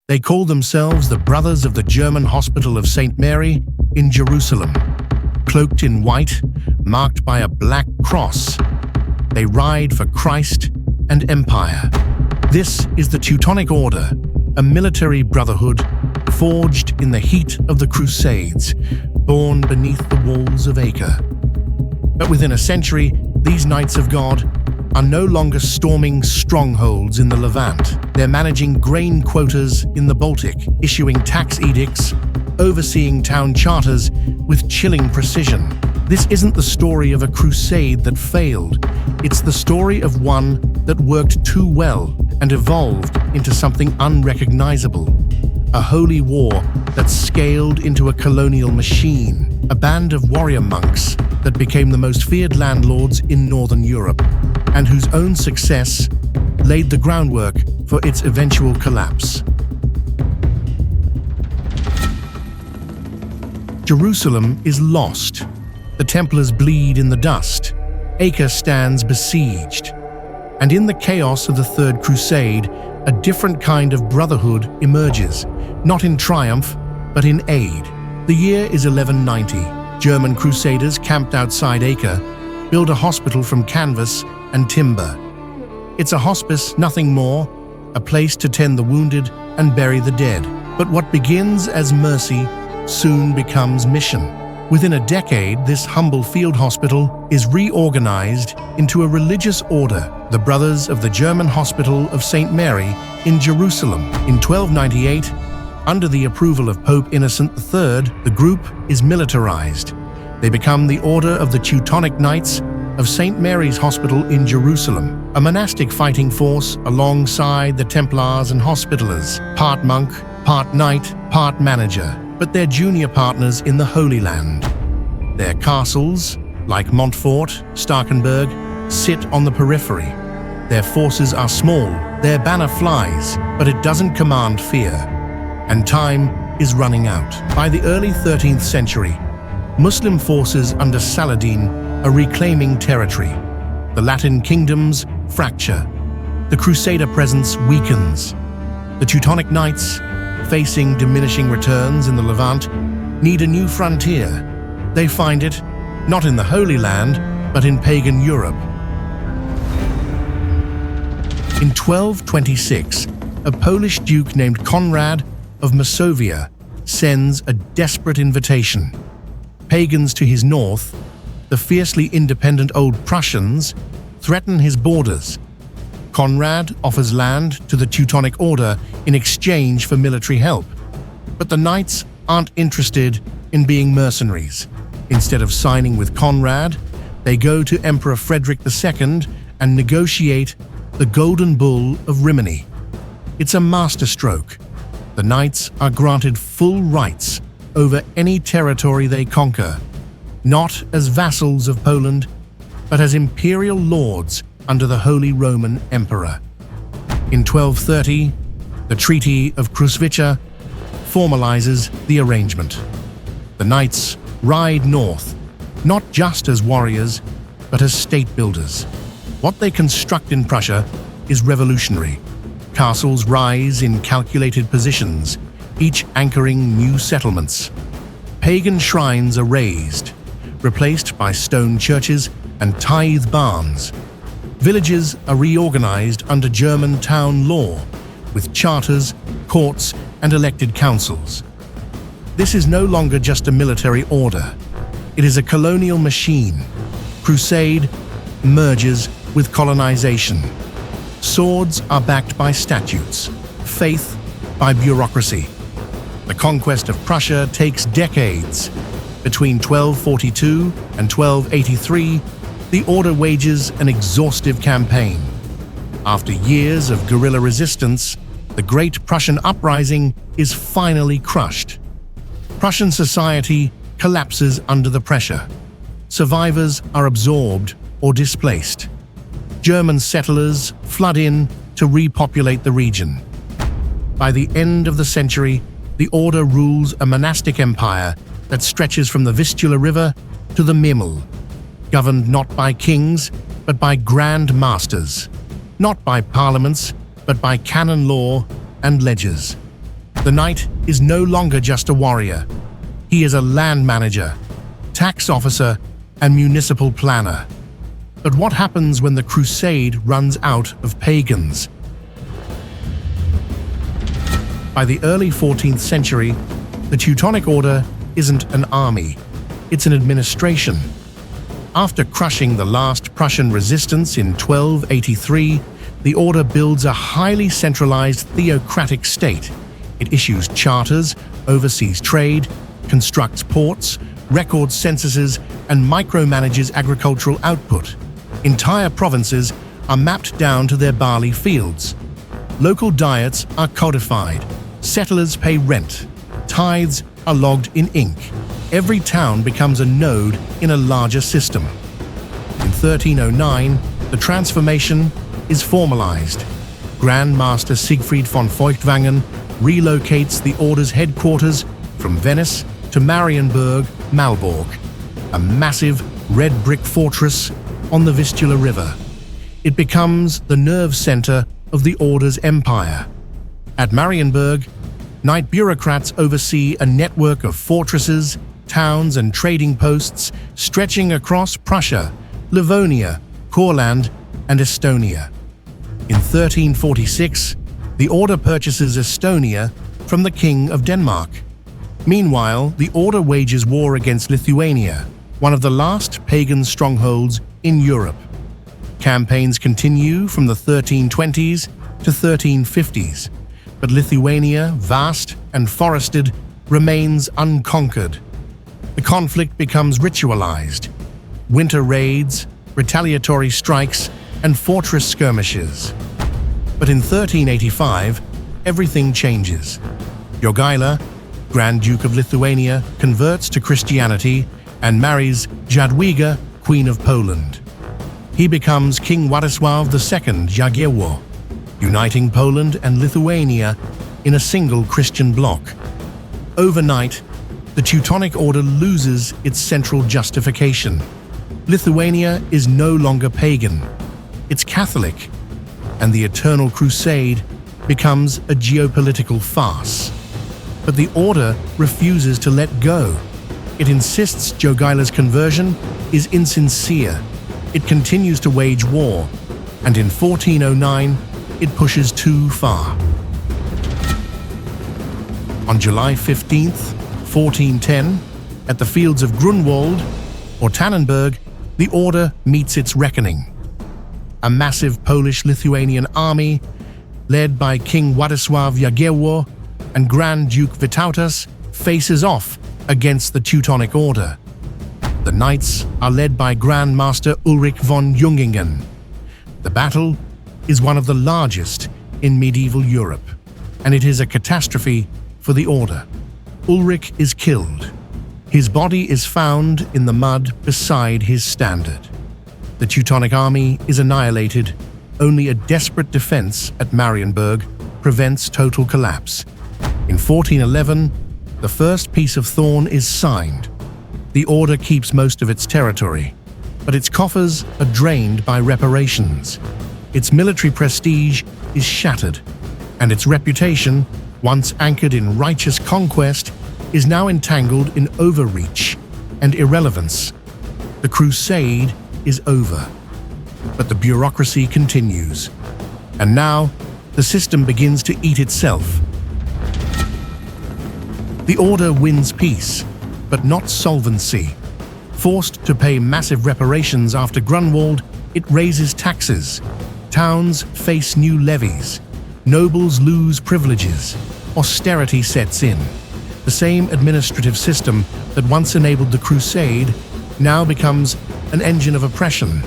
They call themselves the Brothers of the German Hospital of St. Mary in Jerusalem. Cloaked in white, marked by a black cross, they ride for Christ and empire. This is the Teutonic Order, a military brotherhood forged in the heat of the Crusades, born beneath the walls of Acre. But within a century, these Knights of God are no longer storming strongholds in the Levant. They're managing grain quotas in the Baltic, issuing tax edicts, overseeing town charters with chilling precision. This isn't the story of a crusade that failed. It's the story of one that worked too well and evolved into something unrecognizable. A holy war that scaled into a colonial machine, a band of warrior monks that became the most feared landlords in Northern Europe, and whose own success laid the groundwork for its eventual collapse. Jerusalem is lost. The Templars bleed in the dust. Acre stands besieged. And in the chaos of the Third Crusade, a different kind of brotherhood emerges, not in triumph, but in aid. The year is 1190. German crusaders camped outside Acre build a hospital from canvas and timber. It's a hospice, nothing more, a place to tend the wounded and bury the dead. But what begins as mercy soon becomes mission. Within a decade, this humble field hospital is reorganized into a religious order, the Brothers of the German Hospital of St. Mary in Jerusalem. In 1298, under the approval of Pope Innocent III, the group is militarized. They become the Order of the Teutonic Knights of St. Mary's Hospital in Jerusalem, a monastic fighting force alongside the Templars and Hospitallers, part monk, part knight, part manager, but they're junior partners in the Holy Land. Their castles, like Montfort, Starkenburg, sit on the periphery. Their forces are small, their banner flies, but it doesn't command fear. And time is running out. By the early 13th century, Muslim forces under Saladin are reclaiming territory. The Latin kingdoms fracture. The Crusader presence weakens. The Teutonic Knights, facing diminishing returns in the Levant, need a new frontier. They find it not in the Holy Land, but in pagan Europe. In 1226, a Polish duke named Conrad of Masovia sends a desperate invitation. Pagans to his north, the fiercely independent Old Prussians, threaten his borders. Conrad offers land to the Teutonic Order in exchange for military help. But the knights aren't interested in being mercenaries. Instead of signing with Conrad, they go to Emperor Frederick II and negotiate the Golden Bull of Rimini. It's a masterstroke. The knights are granted full rights over any territory they conquer, not as vassals of Poland, but as imperial lords under the Holy Roman Emperor. In 1230, the Treaty of Prussia formalizes the arrangement. The knights ride north, not just as warriors, but as state builders. What they construct in Prussia is revolutionary. Castles rise in calculated positions, each anchoring new settlements. Pagan shrines are razed, replaced by stone churches and tithe barns. Villages are reorganized under German town law, with charters, courts, and elected councils. This is no longer just a military order. It is a colonial machine. Crusade merges with colonization. Swords are backed by statutes, faith by bureaucracy. The conquest of Prussia takes decades. Between 1242 and 1283, the order wages an exhaustive campaign. After years of guerrilla resistance, the Great Prussian Uprising is finally crushed. Prussian society collapses under the pressure. Survivors are absorbed or displaced. German settlers flood in to repopulate the region. By the end of the century, the order rules a monastic empire that stretches from the Vistula River to the Memel, governed not by kings, but by grand masters, not by parliaments, but by canon law and ledgers. The knight is no longer just a warrior. He is a land manager, tax officer, and municipal planner. But what happens when the crusade runs out of pagans? By the early 14th century, the Teutonic Order isn't an army, it's an administration. After crushing the last Prussian resistance in 1283, the Order builds a highly centralized theocratic state. It issues charters, oversees trade, constructs ports, records censuses, and micromanages agricultural output. Entire provinces are mapped down to their barley fields. Local diets are codified. Settlers pay rent. Tithes are logged in ink. Every town becomes a node in a larger system. In 1309, the transformation is formalized. Grand Master Siegfried von Feuchtwangen relocates the Order's headquarters from Venice to Marienburg, Malbork, a massive red brick fortress on the Vistula River. It becomes the nerve center of the Order's empire. At Marienburg, knight bureaucrats oversee a network of fortresses, towns, and trading posts stretching across Prussia, Livonia, Courland, and Estonia. In 1346, the Order purchases Estonia from the King of Denmark. Meanwhile, the Order wages war against Lithuania, one of the last pagan strongholds in Europe. Campaigns continue from the 1320s to 1350s, but Lithuania, vast and forested, remains unconquered. The conflict becomes ritualized. Winter raids, retaliatory strikes, and fortress skirmishes. But in 1385, everything changes. Jogaila, Grand Duke of Lithuania, converts to Christianity and marries Jadwiga, Queen of Poland. He becomes King Władysław II Jagiełło, uniting Poland and Lithuania in a single Christian bloc. Overnight, the Teutonic Order loses its central justification. Lithuania is no longer pagan, it's Catholic, and the Eternal Crusade becomes a geopolitical farce. But the Order refuses to let go. It insists Jogaila's conversion is insincere. It continues to wage war, and in 1409, it pushes too far. On July 15th, 1410, at the fields of Grunwald, or Tannenberg, the Order meets its reckoning. A massive Polish-Lithuanian army, led by King Władysław Jagiełło and Grand Duke Vytautas, faces off against the Teutonic Order. The knights are led by Grand Master Ulrich von Jungingen. The battle is one of the largest in medieval Europe, and it is a catastrophe for the Order. Ulrich is killed. His body is found in the mud beside his standard. The Teutonic army is annihilated. Only a desperate defense at Marienburg prevents total collapse. In 1411, the first Peace of Thorn is signed. The Order keeps most of its territory, but its coffers are drained by reparations. Its military prestige is shattered, and its reputation, once anchored in righteous conquest, is now entangled in overreach and irrelevance. The crusade is over, but the bureaucracy continues. And now, the system begins to eat itself. The Order wins peace, but not solvency. Forced to pay massive reparations after Grunwald, it raises taxes. Towns face new levies. Nobles lose privileges. Austerity sets in. The same administrative system that once enabled the crusade now becomes an engine of oppression.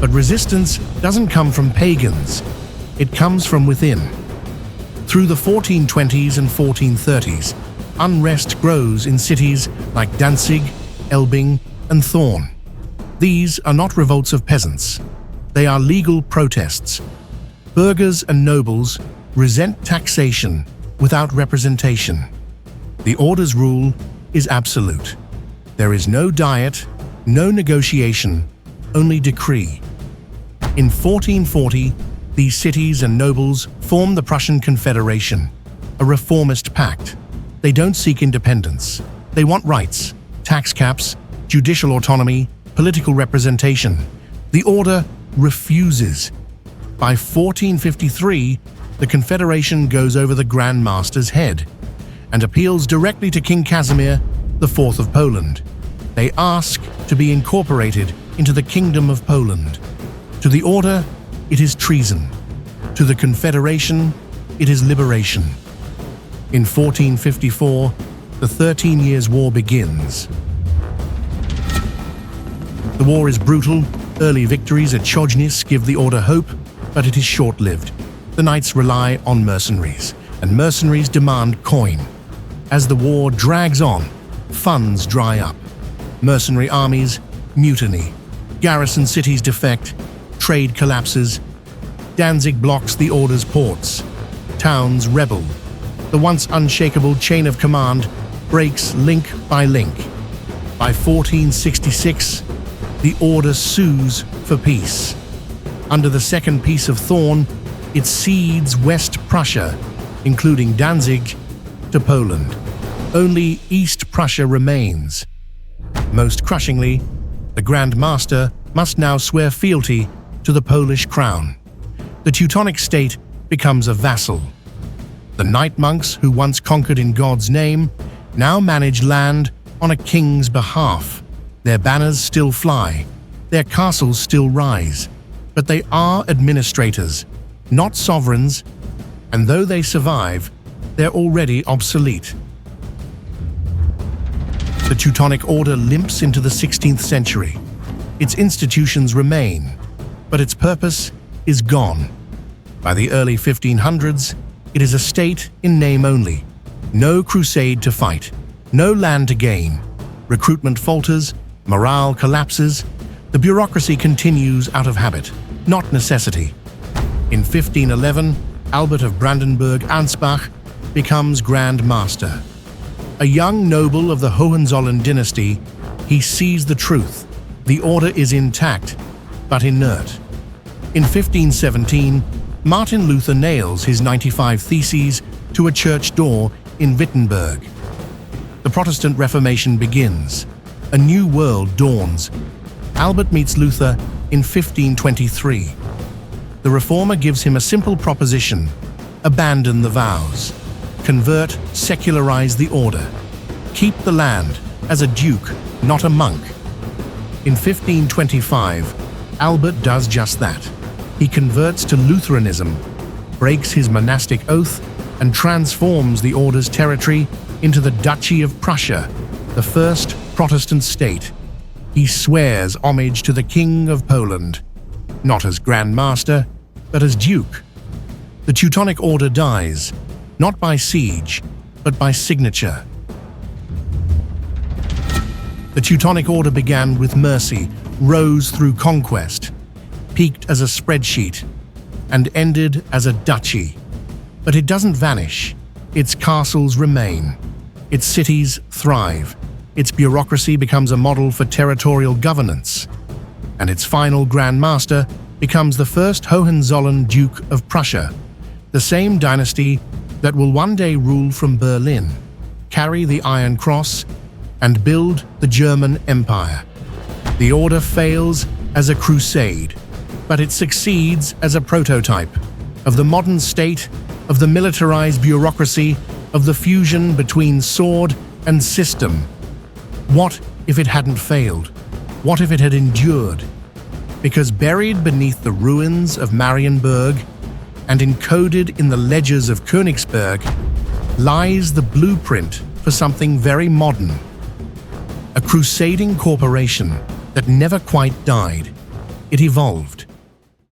But resistance doesn't come from pagans. It comes from within. Through the 1420s and 1430s, unrest grows in cities like Danzig, Elbing, and Thorn. These are not revolts of peasants. They are legal protests. Burghers and nobles resent taxation without representation. The Order's rule is absolute. There is no diet, no negotiation, only decree. In 1440, these cities and nobles form the Prussian Confederation, a reformist pact. They don't seek independence. They want rights, tax caps, judicial autonomy, political representation. The order refuses. By 1453, the Confederation goes over the Grand Master's head and appeals directly to King Casimir IV of Poland. They ask to be incorporated into the Kingdom of Poland. To the order, it is treason. To the Confederation, it is liberation. In 1454, the 13 Years' War begins. The war is brutal. Early victories at Chojnice give the order hope, but it is short-lived. The knights rely on mercenaries, and mercenaries demand coin. As the war drags on, funds dry up. Mercenary armies mutiny. Garrison cities defect. Trade collapses. Danzig blocks the order's ports. Towns rebel. The once unshakable chain of command breaks link by link. By 1466, the order sues for peace. Under the Second Peace of Thorn, it cedes West Prussia, including Danzig, to Poland. Only East Prussia remains. Most crushingly, the Grand Master must now swear fealty to the Polish crown. The Teutonic state becomes a vassal. The knight monks who once conquered in God's name now manage land on a king's behalf. Their banners still fly, their castles still rise, but they are administrators, not sovereigns, and though they survive, they're already obsolete. The Teutonic Order limps into the 16th century. Its institutions remain, but its purpose is gone. By the early 1500s, it is a state in name only. No crusade to fight, no land to gain. Recruitment falters, morale collapses. The bureaucracy continues out of habit, not necessity. In 1511, Albert of Brandenburg-Ansbach becomes Grand Master. A young noble of the Hohenzollern dynasty, he sees the truth. The order is intact, but inert. In 1517, Martin Luther nails his 95 Theses to a church door in Wittenberg. The Protestant Reformation begins. A new world dawns. Albert meets Luther in 1523. The reformer gives him a simple proposition: abandon the vows. Convert, secularize the order. Keep the land as a duke, not a monk. In 1525, Albert does just that. He converts to Lutheranism, breaks his monastic oath, and transforms the order's territory into the Duchy of Prussia, the first Protestant state. He swears homage to the King of Poland, not as Grand Master, but as Duke. The Teutonic Order dies, not by siege, but by signature. The Teutonic Order began with mercy, rose through conquest, peaked as a spreadsheet, and ended as a duchy. But it doesn't vanish. Its castles remain. Its cities thrive. Its bureaucracy becomes a model for territorial governance. And its final Grand Master becomes the first Hohenzollern Duke of Prussia, the same dynasty that will one day rule from Berlin, carry the Iron Cross, and build the German Empire. The order fails as a crusade, but it succeeds as a prototype of the modern state, of the militarized bureaucracy, of the fusion between sword and system. What if it hadn't failed? What if it had endured? Because buried beneath the ruins of Marienburg and encoded in the ledgers of Königsberg lies the blueprint for something very modern. A crusading corporation that never quite died. It evolved.